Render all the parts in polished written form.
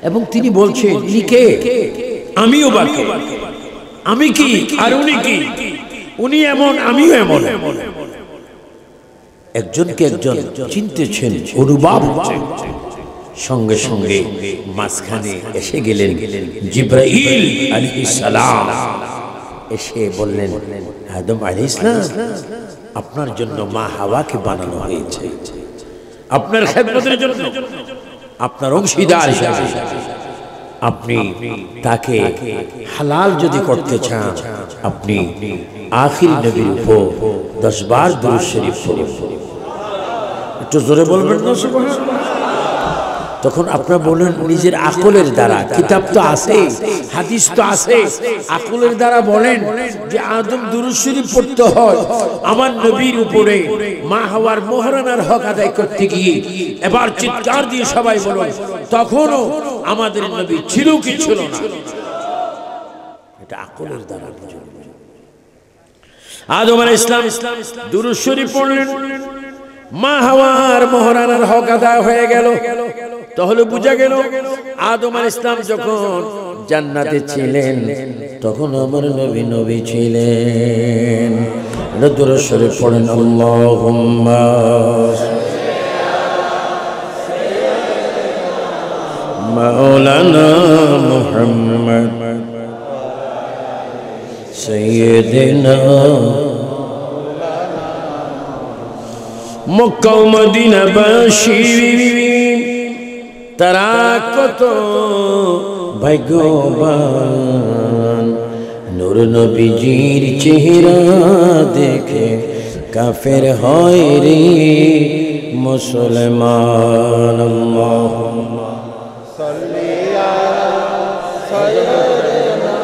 এবং তিনি বলছেন ইনি কে, আমিও বা কে, আমি কি আর উনি কি, উনি এমন আমিও এমন। একজনকে একজন চিনতেছেন, অনুভব হচ্ছে। সঙ্গে সঙ্গে মাঝখানে এসে গেলেন জিবরাইল আলাইহিস সালাম। এসে বললেন, আদম আলাইহিস সালাম, আপনার জন্য মা হাওয়াকে বানানো হয়েছে, আপনার খেদমতের জন্য, আপনার অংশীদার হিসেবে। আপনি তাকে হালাল যদি করতে চান, আপনি আখির নবীর উপর 10 বার দুরূদ শরীফ পড়ুন। একটু জোরে বলবেন না সুবহানাল্লাহ। তখন আপনারা বলেন নিজের আকলের দ্বারা, কিতাব তো আছে, হাদিস তো আছে, আকলের দ্বারা বলেন যে আদম দুরূদ শরীফ পড়তে হয় আমার নবীর উপরে মা হাওয়ার মোহরানার হক আদায় করতে গিয়ে। এবার চিৎকার দিয়ে সবাই বলুন, তখনও আমাদের নবী ছিল কি ছিল না? এটা আকলের দ্বারা বুঝুন। আদম আলাইহিস সালাম দুরূদ শরীফ পড়লেন, মা হাওয়ার মোহরানার হক আদায় হয়ে গেল। তাহলে বুঝা গেল আদম আলাইহিস সালাম যখন জান্নাতে ছিলেন তখন আমার নবী নবী ছিলেন। দুরূদ শরীফ পড়েন, আল্লাহুম্মা মাওলানা মুহাম্মদ সাইয়্যিদিনা মক্কা ও মদিনাবাসী তারা কত ভাগ্যবান, নূর নবীজির চেহারা দেখে কাফের হয় রে মুসলমান। আল্লাহুম্মা সাল্লি আলা সাইয়্যিদিনা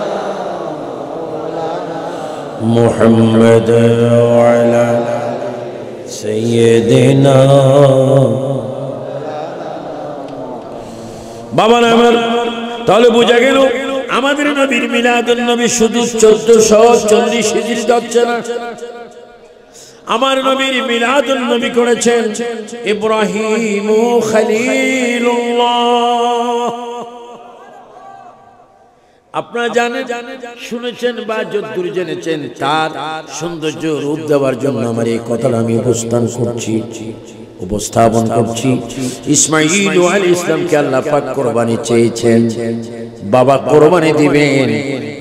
মুহাম্মদ ওয়া আলা সাইয়্যিদিনা। বাবা আমার, তাহলে বোঝা গেল আমাদের নবীর মিলাদুন নবী শুধু 1440 হিজরি হচ্ছে না, আমার নবীর মিলাদুন নবী করেছেন ইব্রাহিম খলিলুল্লাহ। আপনারা জানেন, শুনেছেন বা যদ্দূর জেনেছেন, তার সৌন্দর্য রূপ দেওয়ার জন্য আমার এই কথাটা আমি উপস্থাপন করছি। ইসমাঈল আলাইহিস সালামকে আল্লাহ পাক কুরবানি চেয়েছেন, বাবা কুরবানি দিবেন,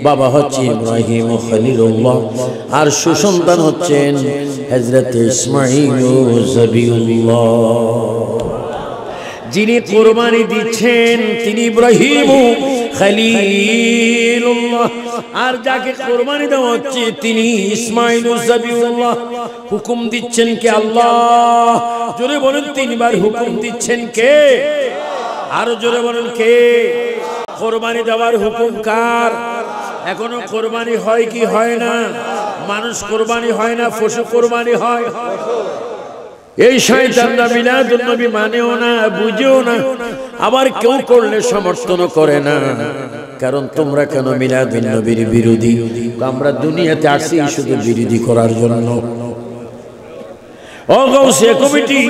বাবা হচ্ছে ইব্রাহিম খলিলুল্লাহ, আর সুসন্তান হচ্ছেন হযরত ইসমাঈল যাবিউল্লাহ। যিনি কুরবানি দিচ্ছেন তিনি ইব্রাহিম খলিলুল্লাহ, আর যাকে কুরবানি দেওয়া হচ্ছে তিনি ইসমাঈল যাবিউল্লাহ। হুকুম দিচ্ছেন কে? আল্লাহ। জোরে বলেন, 3 বার হুকুম দিচ্ছেন কে? আরো জোরে বলেন কে? কুরবানি দেওয়ার হুকুম কার? এখনো কুরবানি হয় কি হয় না? মানুষ কুরবানি হয় না, পশু কুরবানি হয়। এই শয়তানরা মিলাদুন নবী মানেও না, বুঝেও না, আবার কেউ করলে সমর্থন করে না। কারণ তোমরা কেন মিলাদুন নবীর বিরোধী? আমরা দুনিয়াতে আসি শুধু বিরোধী করার জন্য। ও গাউসিয়া কমিটি,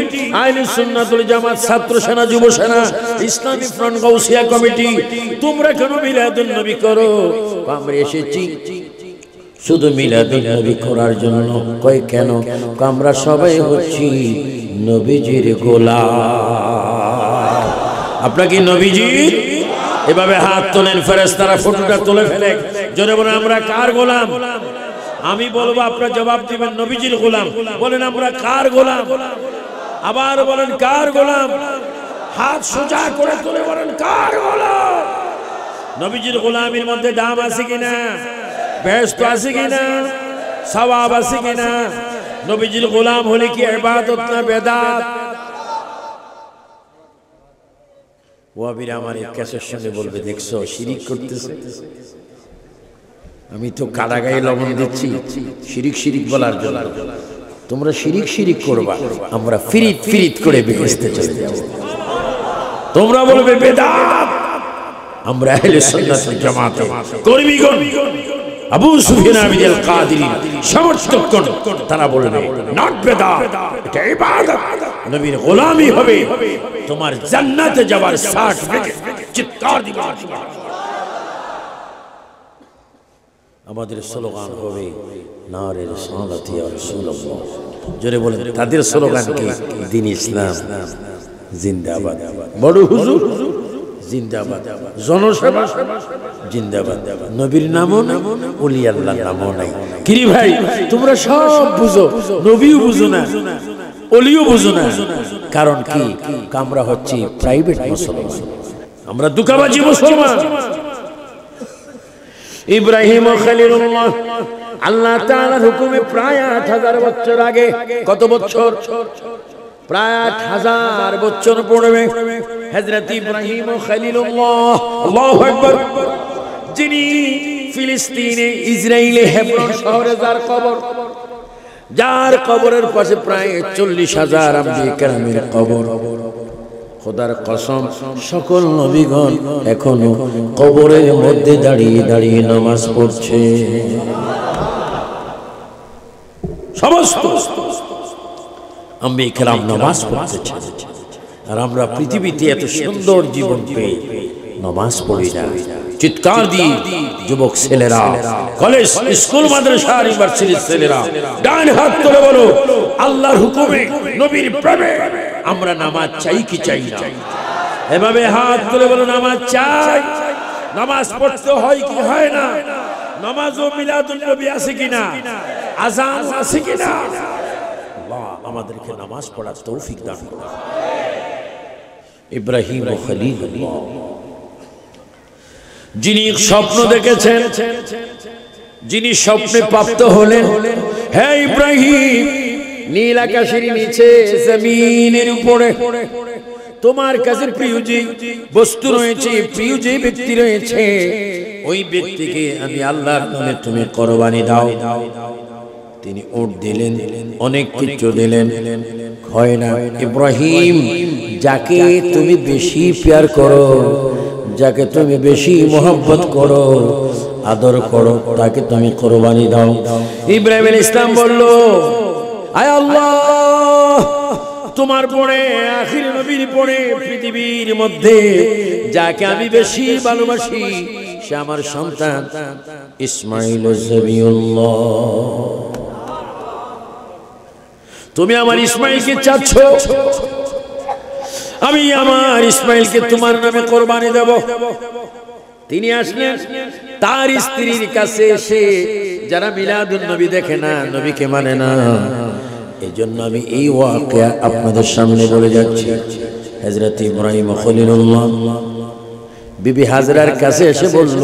আহলে সুন্নাত ওয়াল জামাত, ছাত্র সেনা, যুব সেনা, ইসলামী ফ্রন্ট, গাউসিয়া কমিটি, তোমরা কেন মিলাদুন নবী করো? আমরা এসেছি শুধু মিলাদুন নবী করার জন্য। কই কেন? আমরা সবাই হচ্ছি নবীজির গোলাম। আপনারা কি নবীজির? এভাবে হাত তোলেন, ফেরেশতারা ফটোটা তুলে ফেলে। জোরে বলেন, আমরা কার গোলাম? আমি বলবো, আপনারা জবাব দিবেন নবীজির গোলাম। বলেন, আমরা কার গোলাম? আবার বলেন, কার গোলাম? হাত সোজা করে তুলে বলেন, কার গোলাম? নবীজির গোলামের মধ্যে দাম আছে কিনা? বেহেশত আছে কিনা? সওয়াব আছে কিনা? নবীজির গোলাম হলে কি ইবাদত না বেদাত? ওয়াবিরা আমার ক্যাসের সঙ্গে বলবে, দেখছো শিরিক করতেছে। আমি তো কাটা গায়ে লবণ দিচ্ছি শিরিক শিরিক বলার জন্য। তোমরা শিরিক শিরিক করবা, আমরা ফিরিত ফিরিত করে বেহেশতে চলে যাব। তোমরা বলবে বেদাত, আমরা আহলে সুন্নাত ওয়াল জামাতে কর্মীগণ, আবু সুফিয়ান বিন কাদির সমর্থকগণ, তারা বলবে নট বেদাত, এটা ইবাদত, নবীর গোলামি হবে। তোমার জান্নাতে যাওয়ার সার্টিফিকেট চিৎকার দিবেন আমাদের স্লোগান হবে নারে রিসালাত ইয়া রাসূলুল্লাহ। জোরে বলেন তাদের স্লোগান কি? দ্বীন ইসলাম জিন্দাবাদ, বড় হুজুর জিন্দাবাদ, জনসেবা জিন্দাবাদ, নবীর নামও নাই, ওলি আল্লাহর নামও নাই। কি ভাই তোমরা সব বুঝো, নবীও বুঝো না, ওলিও বুঝো না। কারণ কি? আমরা হচ্ছি প্রাইভেট মুসলমান, আমরা দুকাবাজি মুসলমান। ইব্রাহিম খলিলুল্লাহ আল্লাহ তাআলার হুকুমে প্রায় ৮০০০ বছর আগে, কত বছর? প্রায় ৮০০০ বছর পূর্বে হযরত ইব্রাহিম খলিলুল্লাহ, আল্লাহু আকবার, যিনি ফিলিস্তিনে ইসরায়েলে হেব্রন শহরে যার কবরের পাশে প্রায় ৪০,০০০ আম্বিয়া কেরামের কবর। খোদার কসম সকল নবীগণ এখনো কবরের মধ্যে দাঁড়িয়ে দাঁড়িয়ে নামাজ পড়ছে। সমস্ত আম্বিয়া কেরাম নামাজ পড়তেছে, আর আমরা পৃথিবীতে এত সুন্দর জীবন পেয়ে নামাজ পড়ি না। চিৎকার দিয়ে যুবক ছেলেরা, কলেজ স্কুল মাদ্রাসা ইউনিভার্সিটির ছেলেরা ডান হাত তুলে বলো, আল্লাহর হুকুমে নবীর প্রেমে আমরা নামাজ চাই কি চাই না? এভাবে হাত তুলে বলো নামাজ চাই। নামাজ পড়তে হয় কি হয় না? নামাজ ও মিলাদুন নবী আছে কিনা? আযান আছে কিনা? আল্লাহ আমাদেরকে নামাজ পড়ার তৌফিক দান করুন। ইব্রাহিম খলিলুল্লাহ যিনি স্বপ্ন দেখেছেন, যিনি স্বপ্নে প্রাপ্ত হলেন, হে ইব্রাহিম নীল আকাশের নিচে জমিনের উপরে তোমার কাছে প্রিয় যে বস্তু রয়েছে, প্রিয় যে ব্যক্তি রয়েছে, ওই ব্যক্তিকে আমি আল্লাহর নামে তুমি কুরবানি দাও। তিনি উট দিলেন, অনেক কিছু দিলেন, হয় না। ইব্রাহিম যাকে তুমি বেশি প্যার করো, যাকে তুমি বেশি মোহব্বত করো, আদর করো, তাকে তুমি কুরবানি দাও। ইব্রাহিম আলাইহিস সালাম বলল, আয় আল্লাহ, তোমার পরে আখির নবীর পরে পৃথিবীর মধ্যে যাকে আমি বেশি ভালোবাসি সে আমার সন্তান ইসমাঈল জবিউল্লাহ। তুমি আমার ইসমাঈলকে চাচ্ছ, আমি আমার ইসমাঈলকে তোমার নামে কুরবানি দেব। তিনি আসলেন তার স্ত্রীর কাছে এসে, যারা মিলাদুন নবী দেখে না, নবীকে মানে না, এজন্য আমি এই ওয়াকিয়া আপনাদের সামনে বলে যাচ্ছি। হযরত ইব্রাহিম খলিলুল্লাহ বিবি হাজরার কাছে এসে বলল,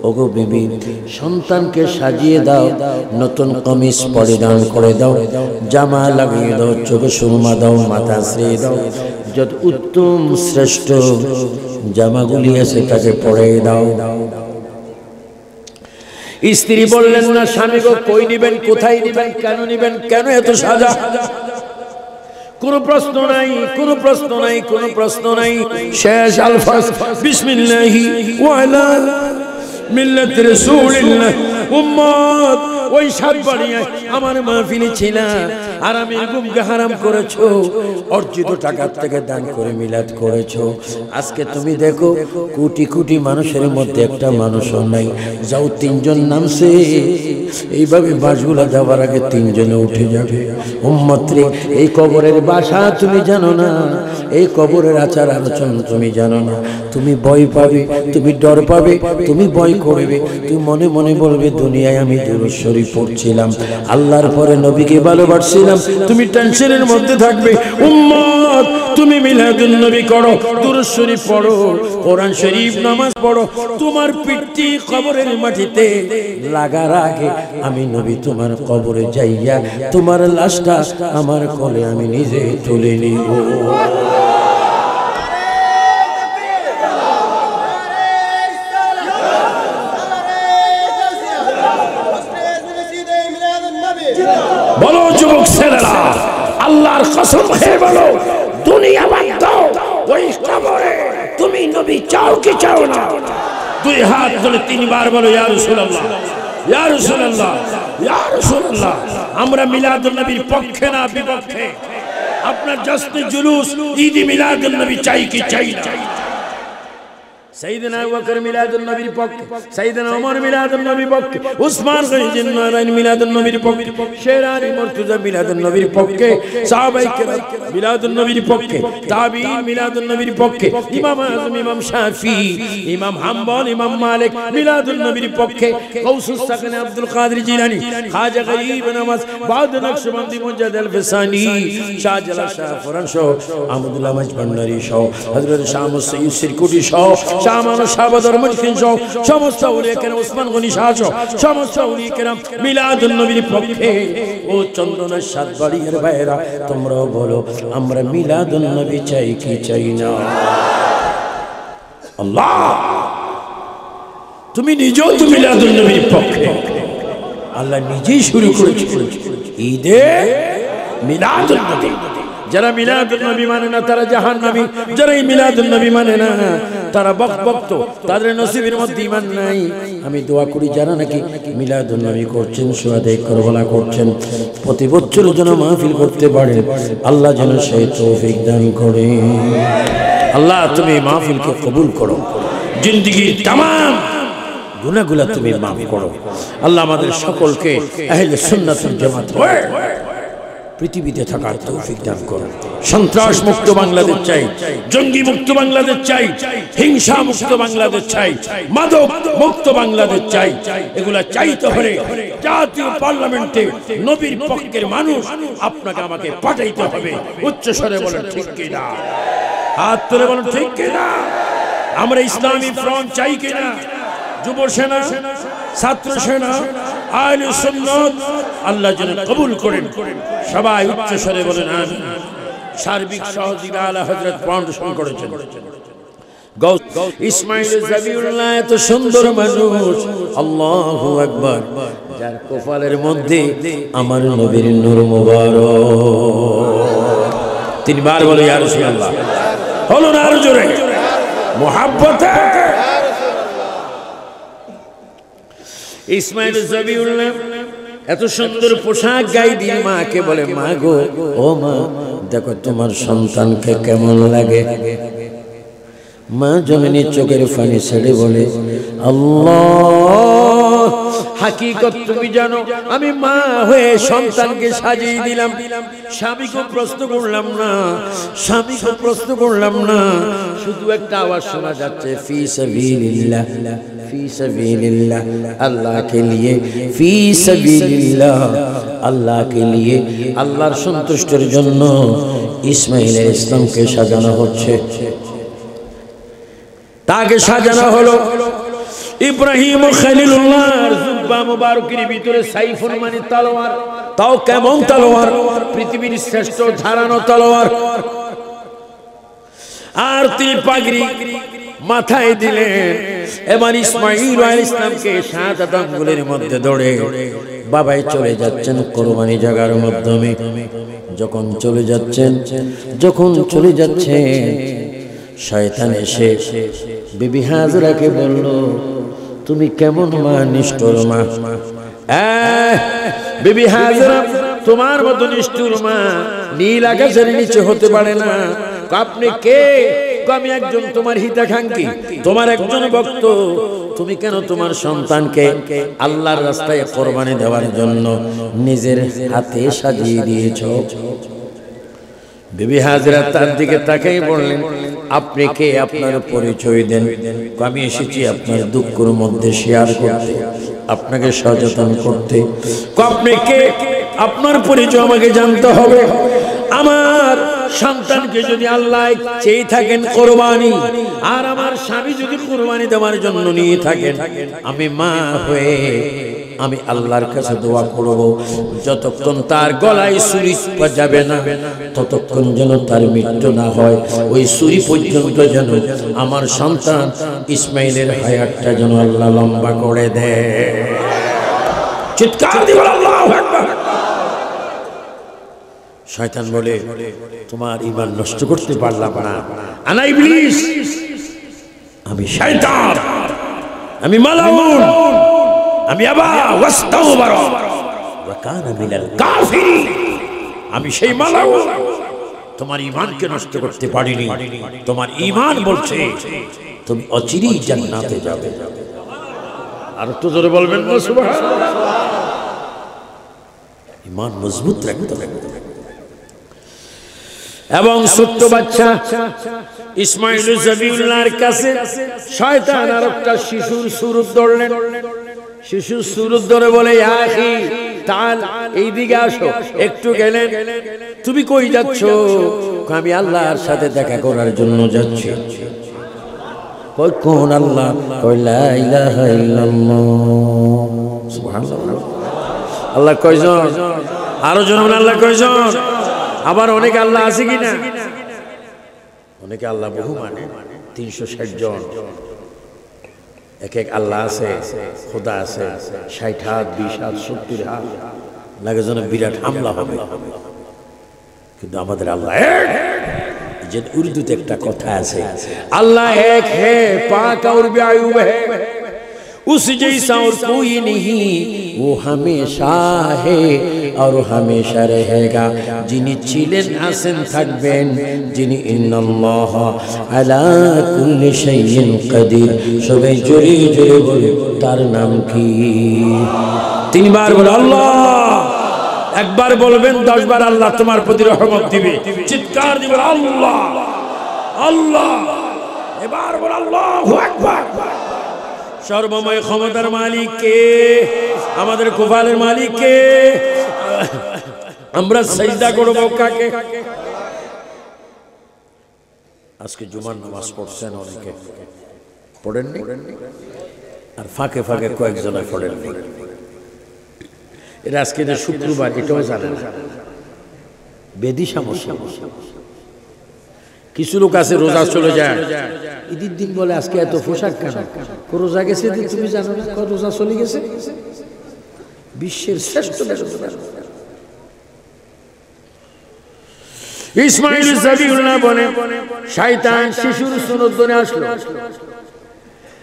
ওগো বিবি, সন্তানকে সাজিয়ে দাও, নতুন কমিজ পরিধান করে দাও, জামা লাগিয়ে দাও, চোখে সুরমা দাও, মাথা আশ্রিয়ে দাও, যত উত্তম শ্রেষ্ঠ জামাগুলি আছে তাকে পরিয়ে দাও। স্ত্রী বললেন না, স্বামী গো কই নিবেন, কোথায় নিবেন, কেন নিবেন, কেন এত সাজা? কোন প্রশ্ন নাই, কোন প্রশ্ন নাই, কোন প্রশ্ন নাই। শেষ আলফাজ বিসমিল্লাহি ওয়া আলা মিল্লাত রাসূলিল্লাহ। উম্মত ওই সাতবাড়িয়ায় আমার মাহফিলে ছিলা, আর আমি গুমকে হারাম করেছো, অর্জিত টাকা থেকে দান করে মিলাদ করেছো। আজকে তুমি দেখো কোটি কোটি মানুষের মধ্যে একটা মানুষও নাই। যাও, তিনজন নামছে, এইভাবে বাসগুলা যাওয়ার আগে তিনজনে উঠে যাবে। উম্মত রে, এই কবরের বাসা তুমি জানো না, এই কবরের আচার আলোচনা তুমি জানো না। তুমি ভয় পাবে, তুমি ডর পাবে, তুমি ভয় করবে, তুমি মনে মনে বলবে দুনিয়ায় আমি দুরূদ শরীফ পড়ছিলাম, আল্লাহর পরে নবীকে ভালোবাসছিলাম। তুমি টেনশনের মধ্যে থাকবে। উম্মত, তুমি মিলাদুন নবী করো, দুরূদ শরীফ পড়ো, কোরআন শরীফ নামাজ পড়ো। তোমার পিঠটি কবরের মাটিতে লাগার আগে আমি নবী তোমার কবরে যাইয়া তোমার লাশটা আমার কোলে আমি নিজে তুলে নিব। বলো যুবক ছেলেরা, আল্লাহর কসম খেয়ে বলো, দুনিয়া বাদ দাও, ওই কবরে তুমি নবী চাও কি চাও না? দুই হাত তুলে তিনবার বলো, ইয়া রাসূলুল্লাহ, ইয়া রাসূলুল্লাহ, ইয়া রাসূলুল্লাহ। আমরা মিলাদুন নবীর পক্ষে না বিপক্ষে? আপনার জশ্নে জুলুস ঈদ মিলাদুন নবী চাই কি চাই না? সাইয়েদনা আবু বকর মিলাদুন নবীর পক্ষে, সাইয়েদনা ওমর মিলাদুন নবীর পক্ষে, উসমান গনি নূরাইন মিলাদুন নবীর পক্ষে, শেরানি মুর্তজা মিলাদুন নবীর পক্ষে, সাহাবায়ে কেরাম মিলাদুন নবীর পক্ষে, তাবিঈন মিলাদুন নবীর পক্ষে, ইমাম আযম ইমাম শাফি, ইমাম হাম্বল, ইমাম মালিক মিলাদুন নবীর পক্ষে, গাউসুস সাকনে আব্দুল কাদের জিলানী, খাজা গরিব নওয়াজ, বাদ নকশবন্দি মুজাদ্দিদ আল ফিসানি, শাহজালাল শাহ ফরান শাহ, আহমদুল্লাহ মাজভান্ডারী সহ, হযরত শাহ মুসাইয়্যিদ সিরকুটি সহ, শাহ মানস শাহ বদর মুজকিন সহ, সমস্ত আউলিয়া কেরাম, ওসমান গনি শাহ সহ সমস্ত আউলিয়া কেরাম মিলাদুন নবীর পক্ষে। ও চন্দনের সাতবাড়িয়ার ভাইরা, তোমরাও বলো আমরা মিলাদুন নবী চাই কি চাই না? আল্লাহ, তুমি নিজেও তো মিলাদুন নবীর পক্ষে। আল্লাহ নিজেই শুরু করেছিল ঈদে মিলাদুন নবী। যারা মিলাদুন নবী মানে না তারা জাহান্নামী, যারা এই মিলাদুন নবী মানে না তারা বক্ত, তাদের নসিবের মধ্যে ঈমান নাই। আমি দোয়া করি যারা নাকি মিলাদুন নবী করছেন, শুহাদায়ে কারবালা করছেন, প্রতি বছর যেন মাহফিল করতে পারে, আল্লাহ যেন সেই তৌফিক দান করে। আল্লাহ তুমি মাহফিলকে কবুল করো, জিন্দেগীর तमाम গুনাহগুলো তুমি মাফ করো। আল্লাহ আমাদের সকলকে আহলে সুন্নাত ওয়াল জামাত হয়ে পৃথিবীতে থাকার তৌফিক দান করো। সন্ত্রাস মুক্ত বাংলাদেশ চাই, জঙ্গি মুক্ত বাংলাদেশ চাই, হিংসা মুক্ত বাংলাদেশ চাই, মাদক মুক্ত বাংলাদেশ চাই। এগুলা চাইতে হলে জাতীয় পার্লামেন্টে নবীর পক্ষের মানুষ আপনাকে আমাকে পাঠাইতে হবে। উচ্চ স্বরে বলেন ঠিক কিনা? হাত তুলে বলেন ঠিক কিনা? আমরা ইসলামী ফ্রন্ট চাই কিনা? যুব সেনা, ছাত্র সেনা, আহলে সুন্নাত আল্লাহ যেন কবুল করেন। সবাই উচ্চ স্বরে বলেন আমিন। সার্বিক সহযোগিতা আলা হযরত ফাউন্ডেশন করেছেন। ইসমাইল জাবিউল্লাহ এত সুন্দর মানুষ, আল্লাহু আকবার, যার কপালের মধ্যে আমার নবীর নূর মুবারক। তিনবার বলে ইয়া রাসূলুল্লাহ, হলো না আরো জোরে মুহাব্বতে। ইসমাইল জাবিউল্লাহ এত সুন্দর পোশাক গায়ে দিয়ে মাকে বলে, মা গো, ও মা দেখো তোমার সন্তানকে কেমন লাগে। মা জননী চোখের পানি ছেড়ে বলে, আল্লাহ হাকিকত তুমি জানো, আমি মা হয়ে সন্তানকে সাজিয়ে দিলাম, স্বামীকে প্রশ্ন করলাম না, স্বামীকে প্রশ্ন করলাম না, শুধু একটা আওয়াজ শোনা যাচ্ছে, ফি সাবিলিল্লাহ, ফি সাবিলিল্লাহ, আল্লাহ কে লিয়ে, ফি সাবিলিল্লাহ, আল্লাহ কে লিয়ে, আল্লাহর সন্তুষ্টির জন্য ইসমাইল ইসলামকে সাজানো হচ্ছে। তাকে সাজানো হলো ইব্রাহিম খলিলুল্লাহর জুব্বা মুবারকের ভিতরে সাইফুন মানে তলোয়ার, তাও কেমন তলোয়ার? পৃথিবীর শ্রেষ্ঠ ধারানো তলোয়ার। আর তিনি পাগড়ি মাথায় দিলেন। এবার ইসমাঈল আলাইহিস সালামকে শাহাদাত আঙ্গুলের মধ্যে ধরে বাবাই চলে যাচ্ছেন কুরবানি জায়গার মাধ্যমে। যখন চলে যাচ্ছেন শয়তান এসে বিবি হাজরাকে বলল, তুমি কেমন মা, নিষ্ঠুর মা। বিবি হাজরা তোমার মতো নিষ্ঠুর মা নীল আকাশের নিচে হতে পারে না। আপনি কে? আমি একজন তোমার হিতাকাঙ্ক্ষী, তোমার একজন ভক্ত। তুমি কেন তোমার সন্তানকে আল্লাহর রাস্তায় কোরবানি দেওয়ার জন্য নিজের হাতে সাজিয়ে দিয়েছো? বিবি হাজরা তার দিকে তাকাই বললেন, আপনি কে? আপনার পরিচয় দেন। আমি এসেছি আপনার দুঃখের মধ্যে শেয়ার করতে, আপনাকে সচেতন করতে। আপনি কে? আপনার পরিচয় আমাকে জানতে হবে। আমার সন্তানকে যদি আল্লাহ চেয়ে থাকেন কোরবানি, আর আমার স্বামী যদি কোরবানি দেওয়ার জন্য নিয়ে থাকেন, আমি মা হয়ে আমি আল্লাহর কাছে দোয়া করব, যতক্ষণ তার গলায় ছুরি যাবে না ততক্ষণ যেন তার মৃত্যু না হয়। ওই ছুরি পর্যন্ত যেন আমার সন্তান ইসমাইলের হায়াতটা যেন আল্লাহ লম্বা করে দেয়। চিৎকার দিবেন আল্লাহু আকবার। শয়তান বলে, তোমার ঈমান নষ্ট করতে পারলাম না। আনা ইবলিস, আমি শয়তান, আমি মালাউন, আমি আবা ওয়াস্তাগফার ওয়া কানা মিনাল কাফিরিন। আমি সেই মালাউন, তোমার ঈমানকে নষ্ট করতে পারিনি। তোমার ঈমান বলছে তুমি অচিরেই জান্নাতে যাবে। আর একটু জোরে বলবেন না সুবহানাল্লাহ। ঈমান মজবুত রাখতে হবে। এবং ছোট্ট বাচ্চা ইসমাঈল জবিউল্লাহর কাছে শয়তান আর একটা শিশুর সুরত ধরলেন। শিশুর সুরত ধরে বলে, ইয়া আখি তাল, এইদিকে আসো। একটু গেলেন, তুমি কই যাচ্ছ? আমি আল্লাহর সাথে দেখা করার জন্য যাচ্ছি। কই কোন আল্লাহ? কই লা ইলাহা ইল্লাল্লাহ। সুবহানাল্লাহ। আল্লাহ কয়জন? আরো জন আল্লাহ কয়জন? আবার অনেক আল্লাহ আছে কিনা? অনেকে আল্লাহ বহু মানে 360 জন। এক এক আল্লাহ আছে, খোদা আছে 60 হাত, 20 হাত, 70 হাত। লাগে যেন বিরাট হামলা হবে, কিন্তু আমাদের আল্লাহ এক। যে উর্দুতে একটা কথা আছে, আল্লাহ এক হে, পাক और बेअयूब है, उस जैसा और कोई नहीं, वो हमेशा है और हमेशा रहेगा। যিনি ছিলেন, আছেন, থাকবেন, যিনি ইন্নাল্লাহ আলা কুল্লি শাইইন কাদির। সবাই জোরে জোরে বলে তার নাম কি? 3 বার বলে আল্লাহ। একবার বলবেন, 10 বার আল্লাহ তোমার প্রতি রহমত দিবে। চিৎকার দিবেন আল্লাহ আল্লাহ। এবার বল আল্লাহু আকবার। সর্বময় ক্ষমতার মালিক কে? আমাদের কপালের মালিক কে? আমরা সিজদা করব কাকে? আজকে জুমার নামাজ পড়ছেন অনেকে, পড়েননি? আর ফাঁকে ফাঁকে কয়েকজন পড়েননি। এর আজকে যে শুক্রবার, এটাও জানেন বেদি সমস্যা। কিছু লোক আছে রোজা চলে যায়, ঈদের দিন বলে আজকে এত পোশাক কেন? রোজা গেছে তুমি জানো না? রোজা চলে গেছে। বিশ্বের শ্রেষ্ঠ ইসমাঈল জবিউল্লাহ বলে, শয়তান শিশুর সুন্নত ধরে আসলো।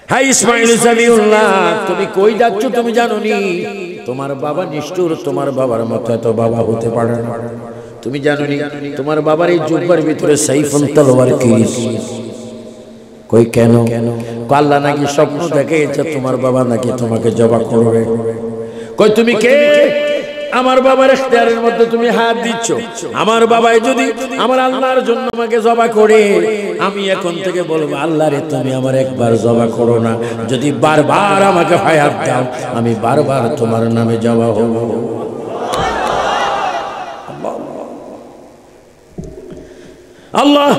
হ্যাঁ ইসমাঈল জবিউল্লাহ, তুমি কই যাচ্ছ তুমি জানো নি? তোমার বাবা নিষ্ঠুর, তোমার বাবার মতো এত বাবা হতে পারে না। তুমি জানো নি তোমার বাবার এই জুব্বার ভিতরে সাইফুন তলোয়ার কি? কই কেন? আল্লাহ নাকি স্বপ্ন দেখে যে তোমার বাবা নাকি তোমাকে জবাই করবে। কই তুমি কে? আমার বাবার ইখতিয়ারের মধ্যে তুমি হাত দিচ্ছ। আমার বাবাই যদি আমার আল্লাহর জন্য আমাকে জবাই করে, আমি এখন থেকে বলবো আল্লাহ রে তুমি আমার একবার জবাই করো না। যদি বারবার আমাকে হায়াত দাও, আমি বারবার তোমার নামে জবাই হব। আল্লাহ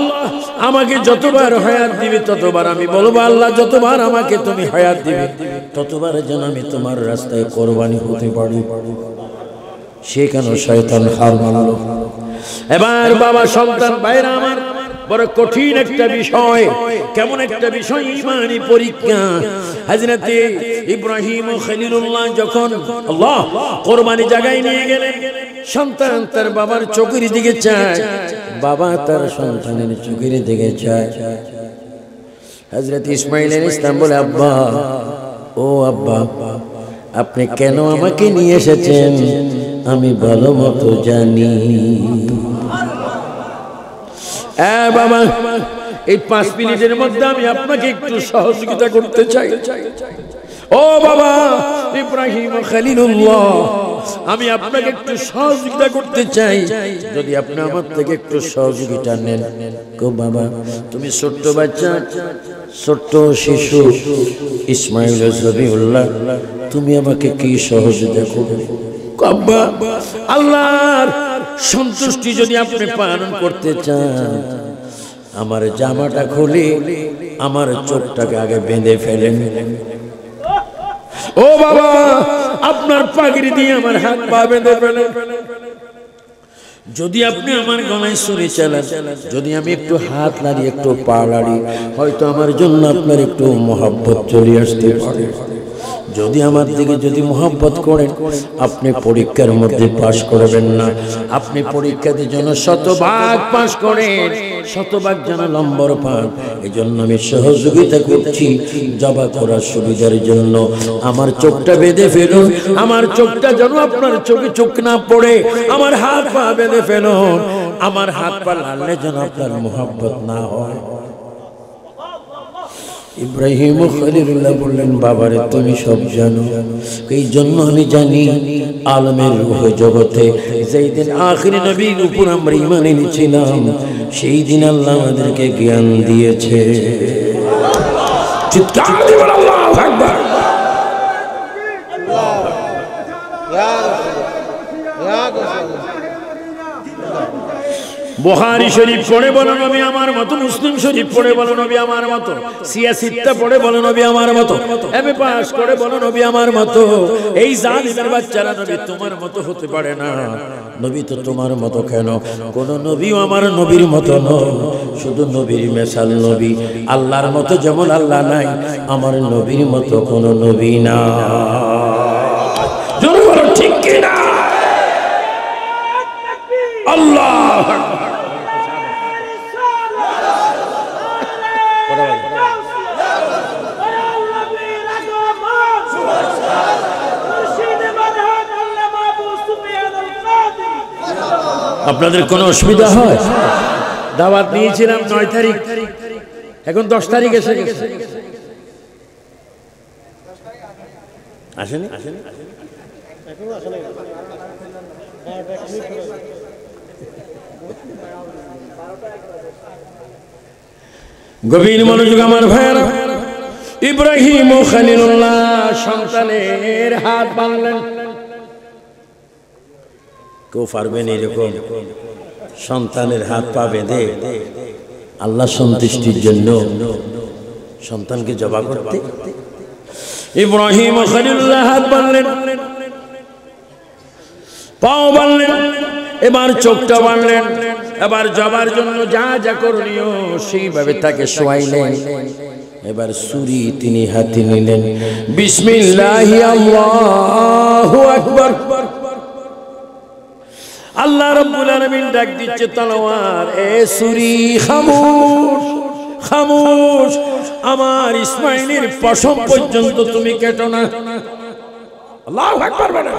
আমাকে যতবার হায়াত দিবে ততবার আমি বলবো আল্লাহ যতবার আমাকে তুমি হায়াত দিবে ততবার যেন আমি তোমার রাস্তায় কোরবানি হতে পারি। সেখানে শয়তান হার মানলো। এবার বাবা সন্তান ভাইরা আমার, বড় কঠিন একটা বিষয়। কেমন একটা বিষয়? ঈমানি পরীক্ষা। হযরতে ইব্রাহিম খলিলুল্লাহ যখন আল্লাহ কোরবানি জায়গায় নিয়ে গেলেন, সন্তান তার বাবার চোখের দিকে চায়, বাবা তার সন্তানের চোখের দিকে চায়। হযরত ইসমাঈল আলাইহিস সালাম বলে, আব্বা, ও আব্বা, আপনি কেন আমাকে নিয়ে এসেছেন আমি ভালো মতো জানি। বাবা, এই 5 মিনিটের মধ্যে আমি আপনাকে একটু সহযোগিতা করতে চাই। ও বাবা ইব্রাহিম খলিলুল্লাহ, আমি আপনাকে একটু সহযোগিতা করতে চাই, যদি আপনি আমার থেকে একটু সহযোগিতা নেন। কো বাবা, তুমি ছোট্ট বাচ্চা, ছোট্ট শিশু ইসমাঈল জবিউল্লাহ, তুমি আমাকে কি সহযোগিতা করবে? আব্বা, আল্লাহর সন্তুষ্টি যদি আপনি পালন করতে চান, আমার জামাটা খুলে আমার চোখটাকে আগে বেঁধে ফেলেন। ও বাবা, আপনার পাগড়ি দিয়ে আমার হাত পা বেঁধে ফেলেন। যদি আপনি আমার গলায় ছুরি চালান, যদি আমি একটু হাত নাড়ি, একটু পা নাড়ি, হয়তো আমার জন্য আপনার একটু মহব্বত চলে আসতে পারে। যদি আমার দিকে যদি মহব্বত করেন, আপনি পরীক্ষার মধ্যে পাশ করবেন না। আপনি পরীক্ষাতে যেন 100% পাশ করেন, 100% যেন নম্বর পান। এই জন্য আমি সহযোগিতা করছি জবাই করার সুবিধার জন্য। আমার চোখটা বেঁধে ফেলুন, আমার চোখটা যেন আপনার চোখে চোখ না পড়ে, আমার হাত পা বেঁধে ফেলুন। আমার হাত পা লাড়লে যেন আপনার মোহাব্বত না হয়। ইব্রাহিম খলিলুল্লাহ বললেন, বাবারে তুমি সব জানো, এই জন্য আমি জানি আলমের রূহ জগতে যেই দিন আখিরি নবীর উপর আমরা ঈমান এনেছিলাম, সেই দিন আল্লাহ আমাদেরকে জ্ঞান দিয়েছে। চিৎকার দিয়ে বল আল্লাহু আকবার। বুখারী শরীফ পড়ে বলো নবী আমার মতো, মুসলিম শরীফ পড়ে বলো নবী আমার মতো, সিয়াসিত্তা পড়ে বলো নবী আমার মতো, এমএ পাস করে বলো নবী আমার মতো। এই জালিমের বাচ্চারা নবী তোমার মতো হতে পারে না। নবী তো তোমার মতো কেন, কোন নবীও আমার নবীর মতো নয়, শুধু নবীর মেসাল নবী। আল্লাহর মতো যেমন আল্লাহ নাই, আমার নবীর মতো কোন নবী না। জোরে বলো ঠিক কি না? আল্লাহ আপনাদের কোনো অসুবিধা হয়? দাওয়াত নিয়েছিলাম 9 তারিখ, এখন 10 তারিখ এসে গেছে। আসেনি? গভীর মনোযোগ আমার ভাইয়েরা। ইব্রাহিম ও খলিলুল্লাহ সন্তানের হাত বাঁধলেন। কেউ পারবেন এরকম সন্তানের হাত পা বেঁধে আল্লাহ সন্তুষ্টির জন্য সন্তানকে জবা করতে? ইব্রাহিম ও খলিলুল্লাহ হাত বাঁধলেন, পাও বাঁধলেন, এবার চোখটা বাঁধলেন, এবার জবার জন্য যা যা করণীয় সেইভাবে তাকে শোয়াইলেন। এবার ছুরি তিনি হাতে নিলেন, বিসমিল্লাহি আল্লাহু আকবার। আল্লাহ রাব্বুল আলামিন ডাক দিচ্ছে তলোয়ার, এ ছুরি খামোশ খামোশ, আমার ইসমাইলের পশম পর্যন্ত তুমি কেটো না। আল্লাহু আকবার বলেন।